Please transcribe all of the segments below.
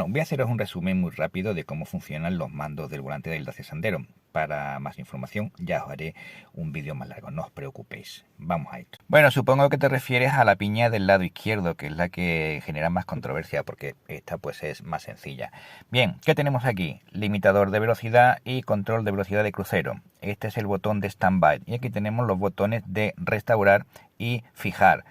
Bueno, voy a haceros un resumen muy rápido de cómo funcionan los mandos del volante del Dacia Sandero. Para más información ya os haré un vídeo más largo, no os preocupéis. Vamos a esto. Bueno, supongo que te refieres a la piña del lado izquierdo, que es la que genera más controversia, porque esta pues es más sencilla. Bien, ¿qué tenemos aquí? Limitador de velocidad y control de velocidad de crucero. Este es el botón de standby y aquí tenemos los botones de restaurar y fijar.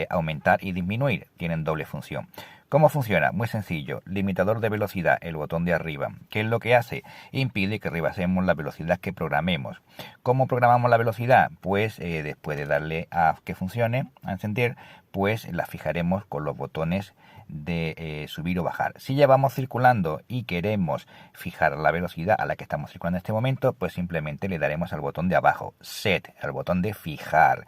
Aumentar y disminuir, tienen doble función. ¿Cómo funciona? Muy sencillo. Limitador de velocidad, el botón de arriba. ¿Qué es lo que hace? Impide que rebasemos la velocidad que programemos. ¿Cómo programamos la velocidad? Pues después de darle a que funcione, a encender, pues la fijaremos con los botones de subir o bajar. Si ya vamos circulando y queremos fijar la velocidad a la que estamos circulando en este momento, pues simplemente le daremos al botón de abajo, set, al botón de fijar.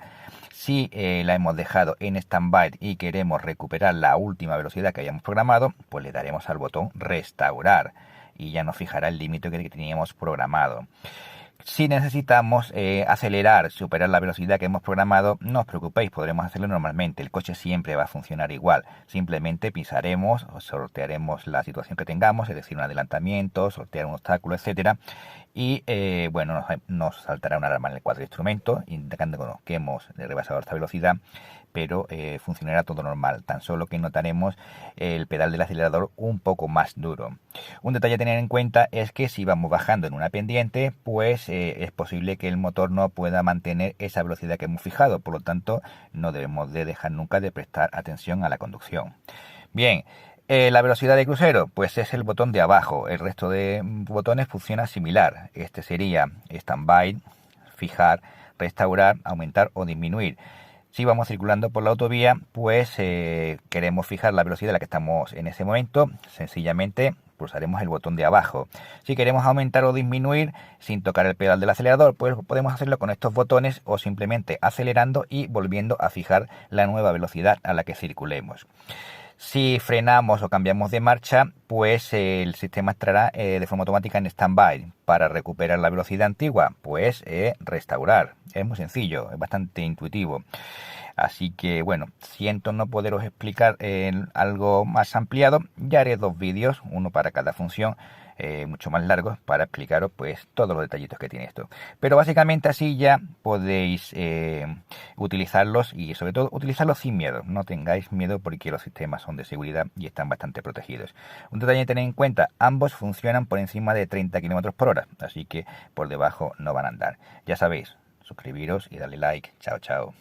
Si la hemos dejado en standby y queremos recuperar la última velocidad que hayamos programado, pues le daremos al botón restaurar y ya nos fijará el límite que teníamos programado. Si necesitamos acelerar, superar la velocidad que hemos programado, no os preocupéis, podremos hacerlo normalmente. El coche siempre va a funcionar igual. Simplemente pisaremos o sortearemos la situación que tengamos, es decir, un adelantamiento, sortear un obstáculo, etcétera. Y bueno, nos saltará una alarma en el cuadro de instrumentos, indicando que hemos rebasado esta velocidad, pero funcionará todo normal, tan solo que notaremos el pedal del acelerador un poco más duro. Un detalle a tener en cuenta es que si vamos bajando en una pendiente, pues es posible que el motor no pueda mantener esa velocidad que hemos fijado, por lo tanto no debemos de dejar nunca de prestar atención a la conducción. Bien, la velocidad de crucero, pues es el botón de abajo, el resto de botones funciona similar. Este sería standby, fijar, restaurar, aumentar o disminuir. Si vamos circulando por la autovía, pues queremos fijar la velocidad a la que estamos en ese momento, sencillamente pulsaremos el botón de abajo. Si queremos aumentar o disminuir sin tocar el pedal del acelerador, pues podemos hacerlo con estos botones o simplemente acelerando y volviendo a fijar la nueva velocidad a la que circulemos. Si frenamos o cambiamos de marcha, pues el sistema estará de forma automática en standby. Para recuperar la velocidad antigua, pues restaurar. Es muy sencillo, es bastante intuitivo. Así que bueno, siento no poderos explicar algo más ampliado. Ya haré dos vídeos, uno para cada función, mucho más largos, para explicaros pues todos los detallitos que tiene esto. Pero básicamente así ya podéis utilizarlos y sobre todo utilizarlos sin miedo. No tengáis miedo porque los sistemas son de seguridad y están bastante protegidos. Un detalle a tener en cuenta, ambos funcionan por encima de 30 km por hora, así que por debajo no van a andar. Ya sabéis, suscribiros y darle like. Chao, chao.